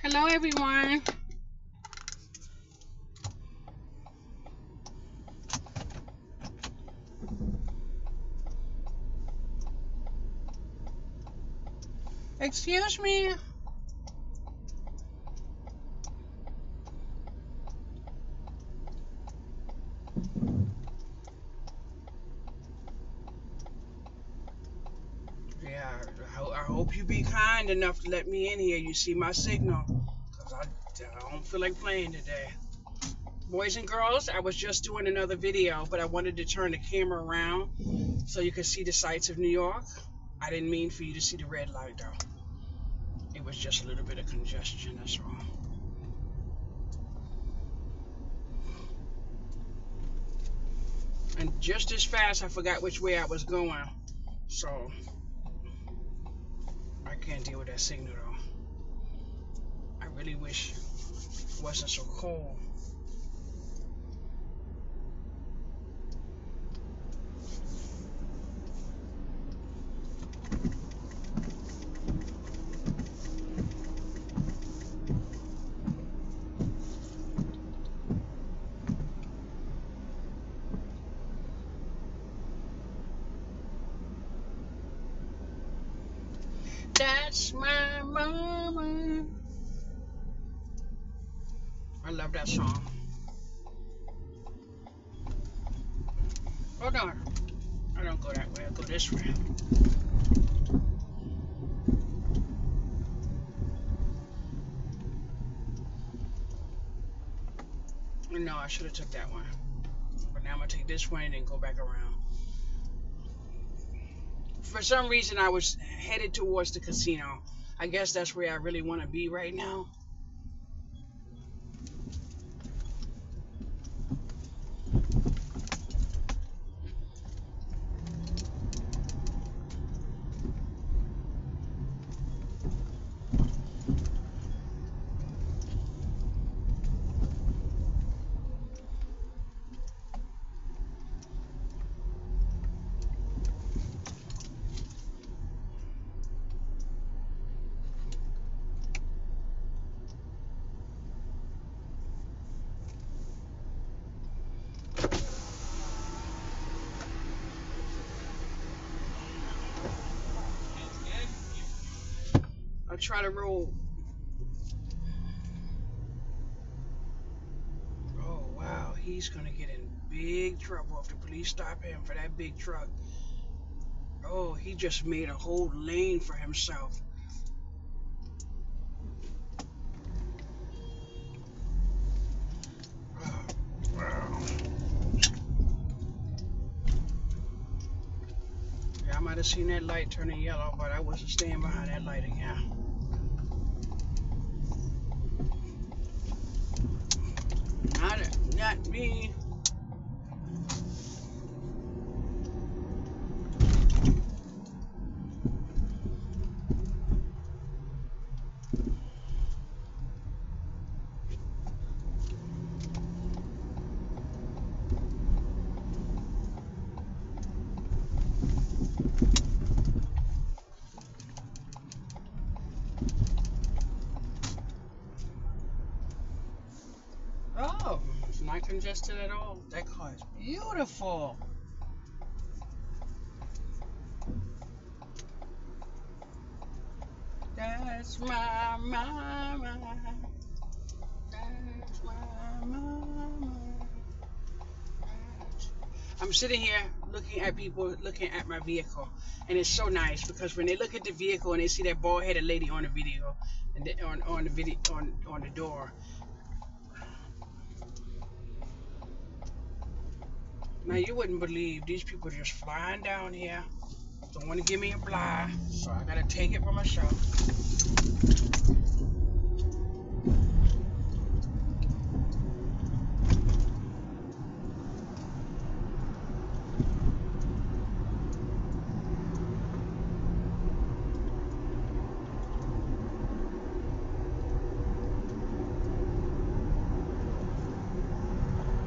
Hello, everyone. Excuse me. Yeah, I hope you be kind enough to let me in here. You see my signal. Because I don't feel like playing today. Boys and girls, I was just doing another video, but I wanted to turn the camera around so you could see the sights of New York. I didn't mean for you to see the red light, though. It was just a little bit of congestion, that's all. And just as fast, I forgot which way I was going. So, I can't deal with that signal, though. I really wish it wasn't so cold. That's my mama. I love that song. Hold on. I don't go that way. I go this way. No, I should have took that one. But now I'm going to take this one and then go back around. For some reason, I was headed towards the casino. I guess that's where I really want to be right now. I'll try to roll. Oh, wow. He's going to get in big trouble if the police stop him for that big truck. Oh, he just made a whole lane for himself. Oh, wow. Yeah, I might have seen that light turning yellow, but I wasn't staying behind that light again. Not me. Oh, it's not congested at all. That car is beautiful. That's my mama. That's my mama. I'm sitting here looking at people looking at my vehicle, and it's so nice because when they look at the vehicle and they see that bald-headed lady on the video and on the video on the door. Now you wouldn't believe these people just flying down here. Don't want to give me a fly, so I gotta take it for myself.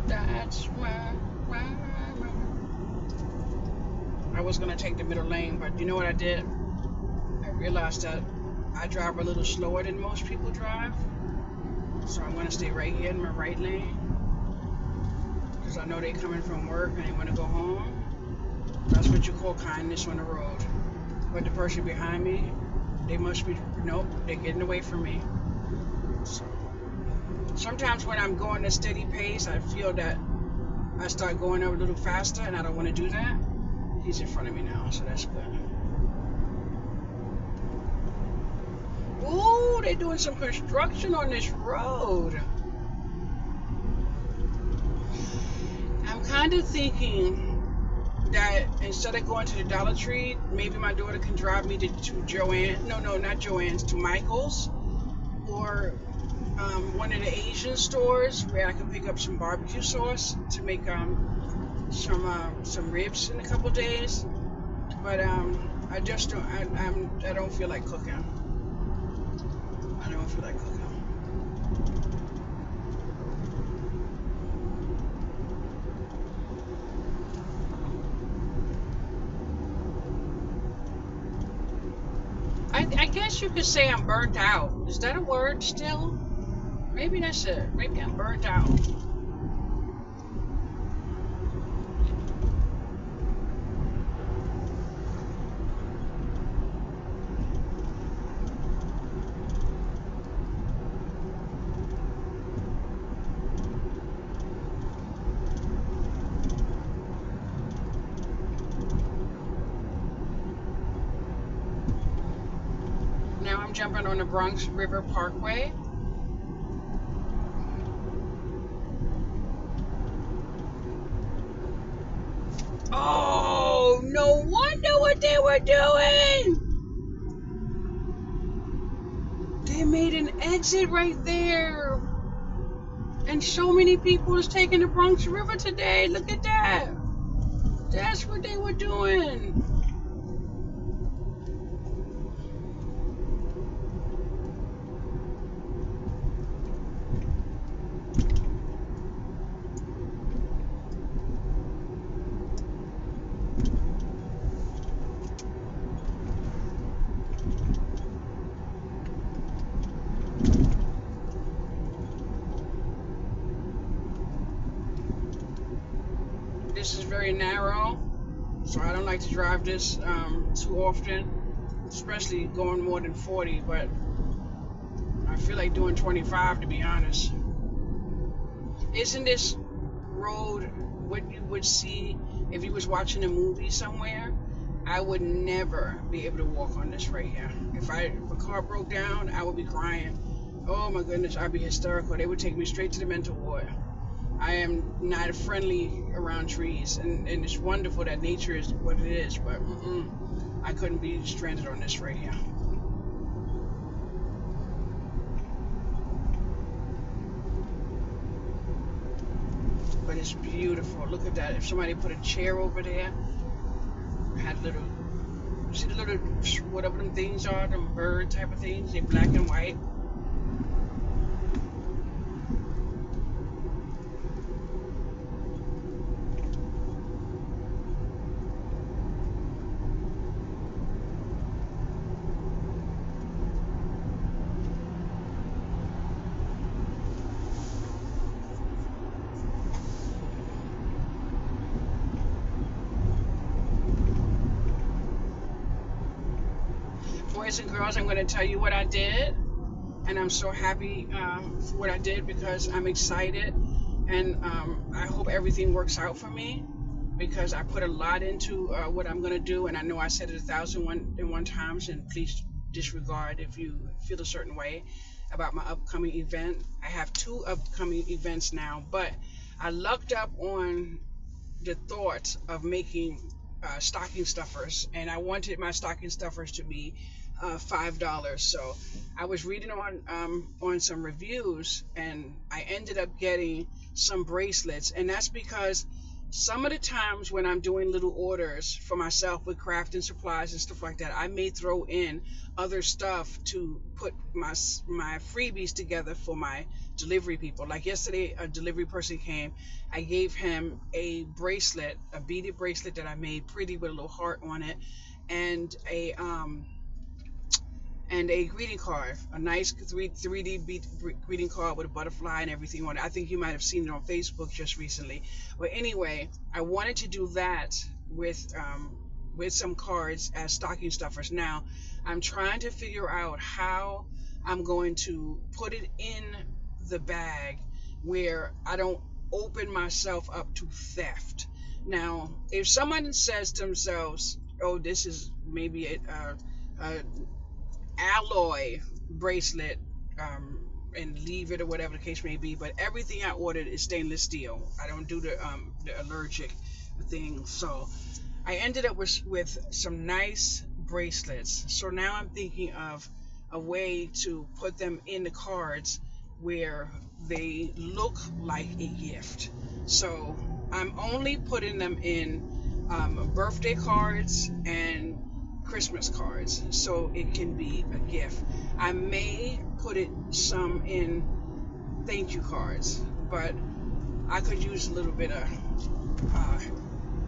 That's my. I was gonna take the middle lane, but you know what I did? I realized that I drive a little slower than most people drive, so I'm going to stay right here in my right lane because I know they're coming from work and they want to go home. That's what you call kindness on the road. But the person behind me, they must be, nope, they're getting away from me. So sometimes when I'm going at a steady pace, I feel that I start going a little faster, and I don't want to do that. He's in front of me now, so that's good. Ooh, they're doing some construction on this road. I'm kind of thinking that instead of going to the Dollar Tree, maybe my daughter can drive me to Joanne. No, not Joanne's, to Michael's, or one of the Asian stores where I can pick up some barbecue sauce to make some ribs in a couple days. But I just don't. I don't feel like cooking. I don't feel like cooking. I guess you could say I'm burnt out. Is that a word still? Maybe that's it. Maybe I'm burnt out. Now I'm jumping on the Bronx River Parkway. Oh, no wonder what they were doing. They made an exit right there. And so many people is taking the Bronx River today. Look at that. That's what they were doing. This is very narrow, so I don't like to drive this too often, especially going more than 40, but I feel like doing 25, to be honest. Isn't this road what you would see if you was watching a movie somewhere? I would never be able to walk on this right here. If a car broke down, I would be crying. Oh my goodness, I'd be hysterical. They would take me straight to the mental ward. I am not friendly around trees, and it's wonderful that nature is what it is, but I couldn't be stranded on this right here. But it's beautiful. Look at that. If somebody put a chair over there, had little, see the little, whatever them things are, them bird type of things, they're black and white. Boys and girls, I'm going to tell you what I did, and I'm so happy for what I did because I'm excited, and I hope everything works out for me because I put a lot into what I'm going to do, and I know I said it 1,001 times, and please disregard if you feel a certain way about my upcoming event. I have 2 upcoming events now, but I lucked up on the thought of making stocking stuffers, and I wanted my stocking stuffers to be $5. So I was reading on some reviews, and I ended up getting some bracelets, and that's because some of the times when I'm doing little orders for myself with crafting supplies and stuff like that, I may throw in other stuff to put my freebies together for my delivery people. Like yesterday, a delivery person came. I gave him a bracelet, a beaded bracelet that I made pretty with a little heart on it, and and a greeting card, a nice 3D greeting card with a butterfly and everything on it. I think you might have seen it on Facebook just recently. But anyway, I wanted to do that with some cards as stocking stuffers. Now, I'm trying to figure out how I'm going to put it in the bag where I don't open myself up to theft. Now, if someone says to themselves, "Oh, this is maybe a alloy bracelet," and leave it or whatever the case may be, but everything I ordered is stainless steel. I don't do the allergic thing, so I ended up with some nice bracelets. So now I'm thinking of a way to put them in the cards where they look like a gift. So I'm only putting them in birthday cards and Christmas cards, so it can be a gift. I may put some in thank you cards, but I could use a little bit of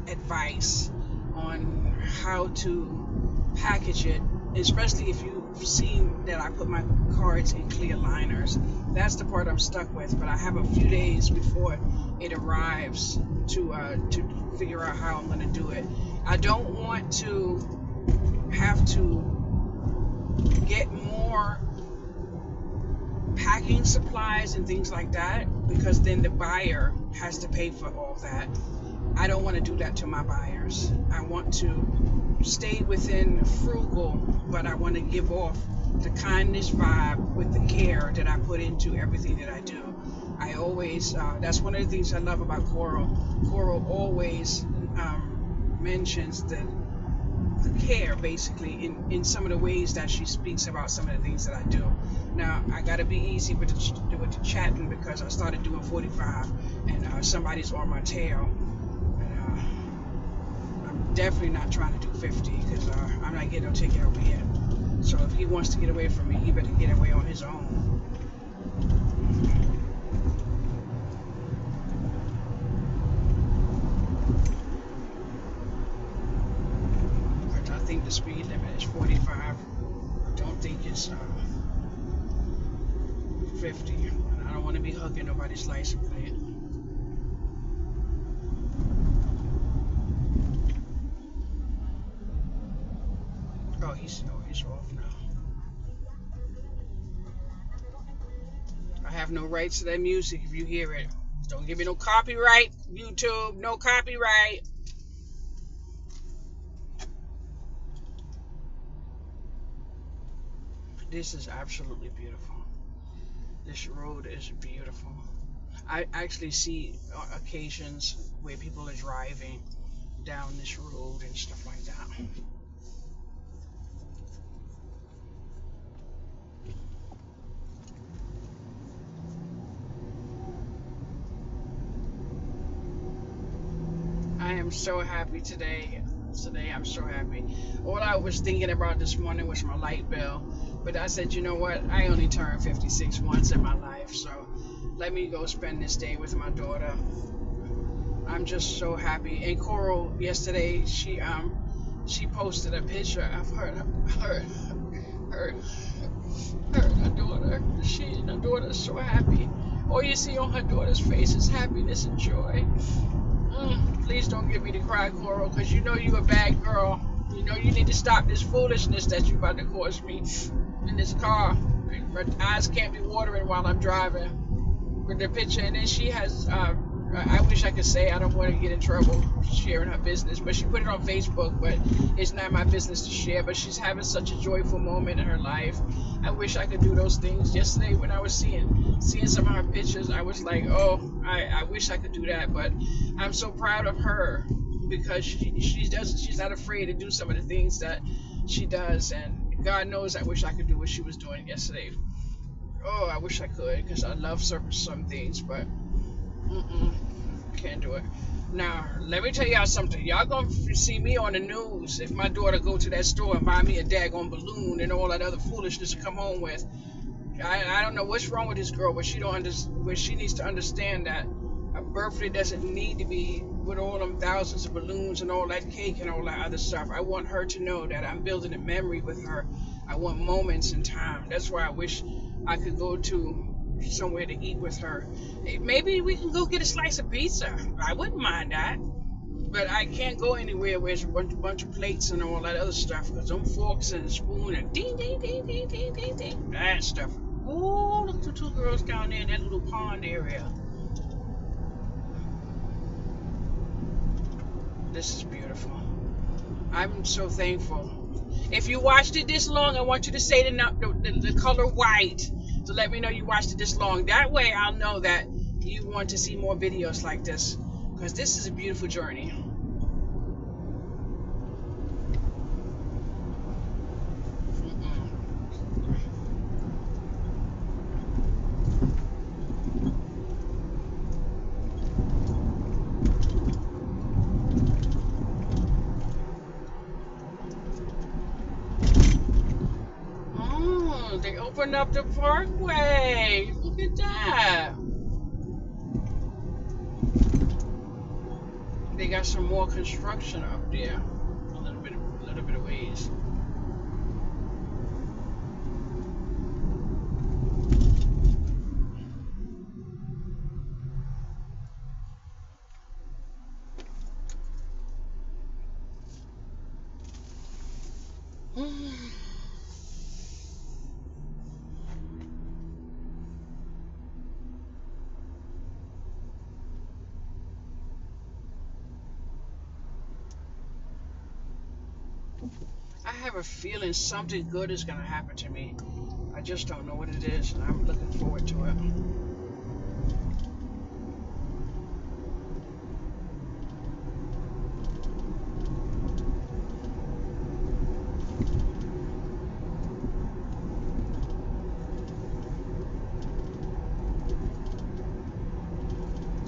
advice on how to package it, especially if you've seen that I put my cards in clear liners. That's the part I'm stuck with, but I have a few days before it arrives to figure out how I'm going to do it. I don't want to have to get more packing supplies and things like that, because then the buyer has to pay for all that. I don't want to do that to my buyers. I want to stay within frugal, but I want to give off the kindness vibe with the care that I put into everything that I do. I always, that's one of the things I love about Coral. Coral always mentions the care, basically, in some of the ways that she speaks about some of the things that I do. Now, I got to be easy with the chatting, because I started doing 45 and somebody's on my tail. And I'm definitely not trying to do 50, because I'm not getting no ticket over here. So if he wants to get away from me, he better get away on his own. I think the speed limit is 45. I don't think it's 50. And I don't want to be hugging nobody's license plate. Oh, he's off now. I have no rights to that music if you hear it. Don't give me no copyright, YouTube. No copyright. This is absolutely beautiful. This road is beautiful. I actually see occasions where people are driving down this road and stuff like that. I am so happy today. Today I'm so happy. All I was thinking about this morning was my light bill. But I said, you know what? I only turned 56 once in my life. So let me go spend this day with my daughter. I'm just so happy. And Coral yesterday, she posted a picture of her daughter. She and her daughter is so happy. All you see on her daughter's face is happiness and joy. Please don't get me to cry, Coral, because you know you're a bad girl. You know you need to stop this foolishness that you're about to cause me in this car. My eyes can't be watering while I'm driving with the picture. And then she has, I wish I could say, I don't want to get in trouble sharing her business, but she put it on Facebook, but it's not my business to share. But she's having such a joyful moment in her life. I wish I could do those things. Yesterday when I was seeing some of her pictures, I was like, oh, I wish I could do that. But I'm so proud of her, because she's not afraid to do some of the things that she does. And God knows I wish I could do what she was doing yesterday. Oh, I wish I could, because I love some things, but can't do it. Now, let me tell y'all something. Y'all gonna see me on the news if my daughter go to that store and buy me a daggone balloon and all that other foolishness to come home with. I don't know what's wrong with this girl, but she needs to understand that a birthday doesn't need to be with all them thousands of balloons and all that cake and all that other stuff. I want her to know that I'm building a memory with her. I I want moments in time. That's why I wish I could go to somewhere to eat with her. Maybe we can go get a slice of pizza. I wouldn't mind that. But I can't go anywhere where there's a bunch of plates and all that other stuff. Because them forks and spoon and ding, ding, ding, ding, ding, ding, ding. That stuff. Oh, look at the two girls down there in that little pond area. This is beautiful. I'm so thankful. If you watched it this long, I want you to say the color white to let me know you watched it this long. That way I'll know that you want to see more videos like this, because this is a beautiful journey. They opened up the parkway. Look at that. They got some more construction up there. A little bit of ways. I have a feeling something good is going to happen to me. I just don't know what it is, and I'm looking forward to it.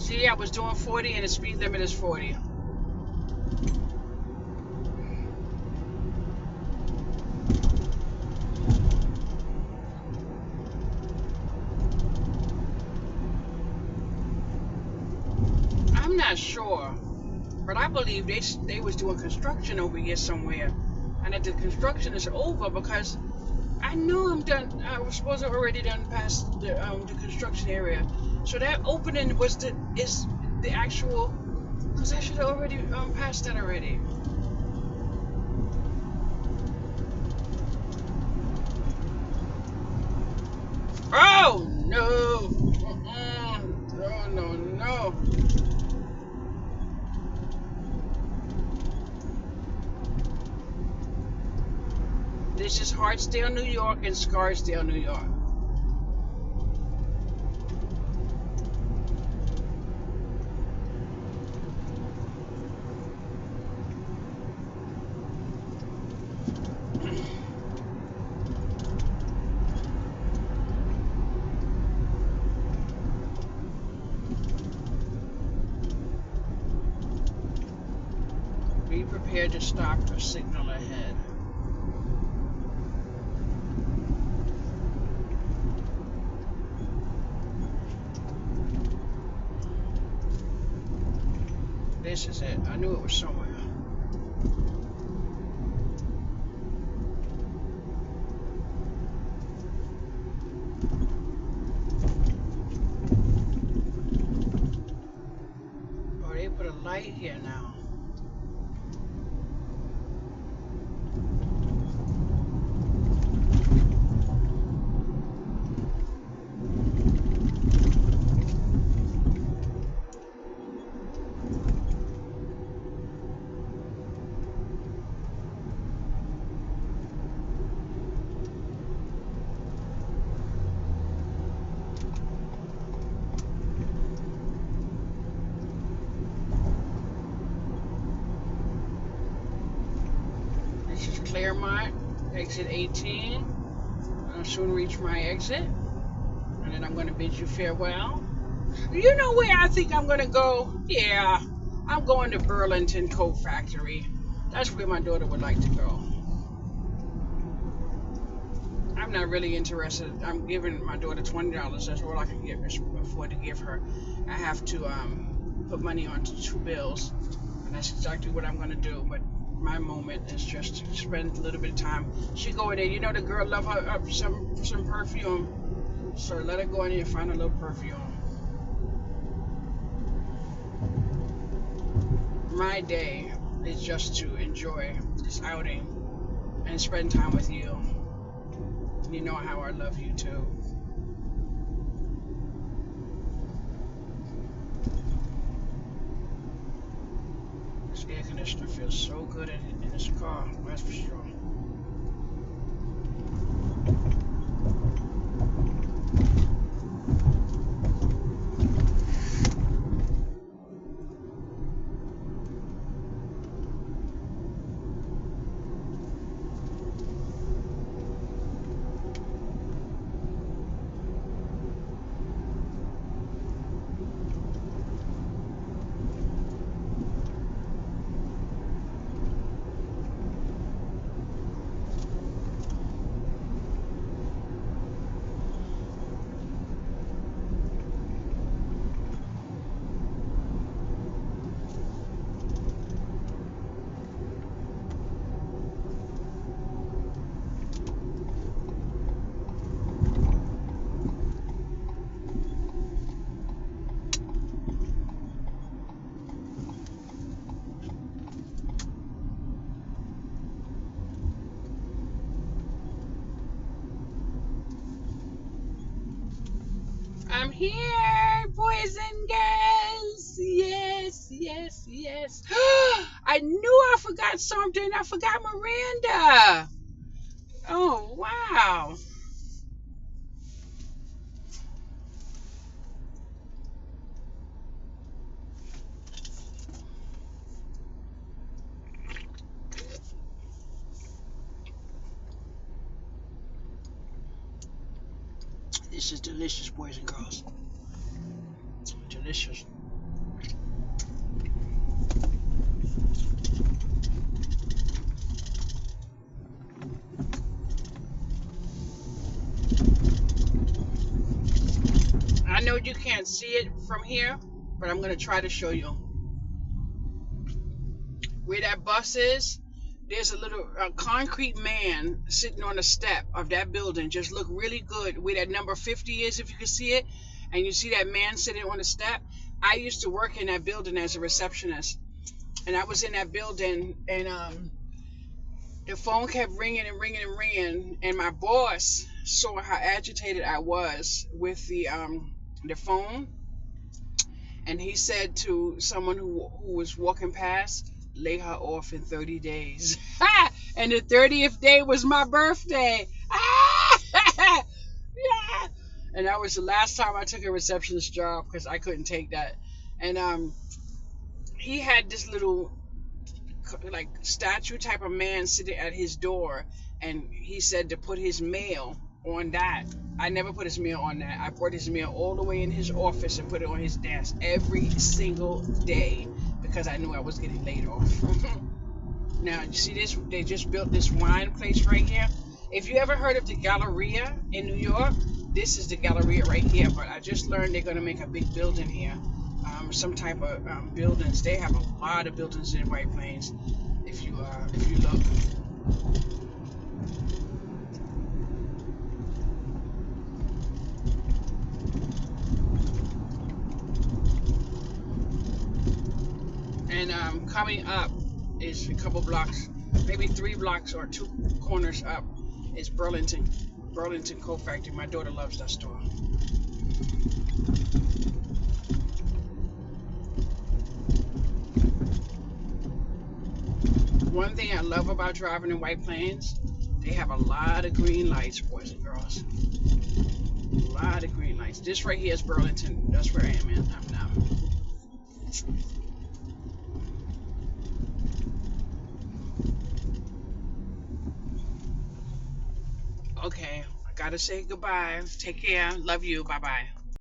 See, I was doing 40 and the speed limit is 40. I'm not sure, but I believe they was doing construction over here somewhere, and that the construction is over, because I know I'm done. I was supposed to already done past the construction area, so that opening is the actual, because I should have already passed that already. Oh no! No. This is Hartsdale, New York, and Scarsdale, New York. Be prepared to stop or signal ahead. This is it. I knew it was somewhere. Oh, they put a light here now. Claremont, exit 18. I'll soon reach my exit, and then I'm going to bid you farewell. You know where I think I'm going to go? Yeah, I'm going to Burlington Coat Factory. That's where my daughter would like to go. I'm not really interested. I'm giving my daughter $20. That's all I can afford to give her. I have to put money onto 2 bills, and that's exactly what I'm going to do. But my moment is just to spend a little bit of time. She go in there, you know, the girl love her some perfume, so let her go in there and find a little perfume. My day is just to enjoy this outing and spend time with you. You know how I love you too. This air conditioner feels so good in this car, that's for sure. I'm here, boys and girls. Yes, yes, yes. I knew I forgot something. I forgot Miranda. Oh, wow. This is delicious, boys and girls. Delicious. I know you can't see it from here, but I'm going to try to show you. Where that bus is, there's a little concrete man sitting on the step of that building. Just look really good where that number 50 is, if you can see it. And you see that man sitting on the step. I used to work in that building as a receptionist. And I was in that building, and the phone kept ringing and ringing and ringing. And my boss saw how agitated I was with the phone. And he said to someone who was walking past, lay her off in 30 days. And the 30th day was my birthday. Yeah. And that was the last time I took a receptionist job because I couldn't take that. And he had this little like statue type of man sitting at his door, and he said to put his mail on that. I never put his mail on that. I brought his mail all the way in his office and put it on his desk every single day because I knew I was getting laid off. Now, you see this? They just built this wine place right here. If you ever heard of the Galleria in New York, this is the Galleria right here. But I just learned they're going to make a big building here. Some type of buildings. They have a lot of buildings in White Plains. If you look. And coming up is a couple blocks, maybe 3 blocks or 2 corners up, is Burlington Coat Factory. My daughter loves that store. One thing I love about driving in White Plains, they have a lot of green lights, boys and girls. A lot of green lights. This right here is Burlington. That's where I am at now. Okay, I gotta say goodbye. Take care. Love you. Bye-bye.